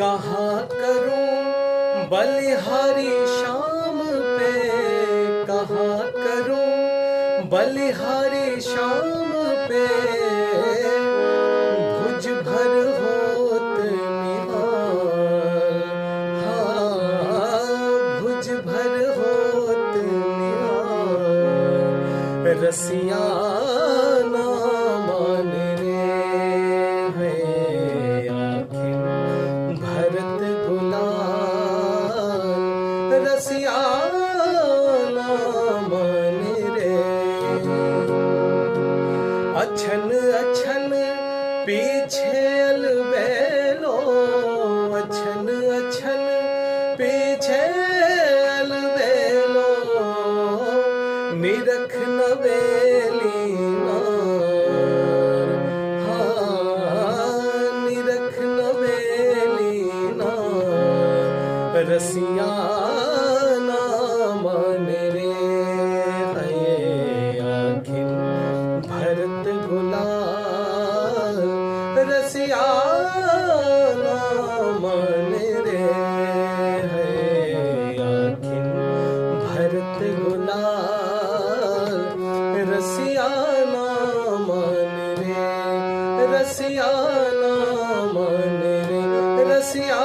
कहा करूं बलिहारी शाम पे, कहा करूं बलिहारी शाम पे, भुज भर होत निहाल, हाँ भुज भर होत निहाल, रसिया ना मान रे है आखिर भरत गुलाल, रसिया ना मान रे। अछन अछन पीछे अलबेलो, अछन अछन पीछे अलबेलो, निरख नवेली नार, हाँ निरख नवेली नार, रसिया ना मान रे है आखिर भरत गुलाल, रसिया ना मान रे है आखिर भरत गुलाल, रसिया ना मान रे, रसिया ना मान रे, रसिया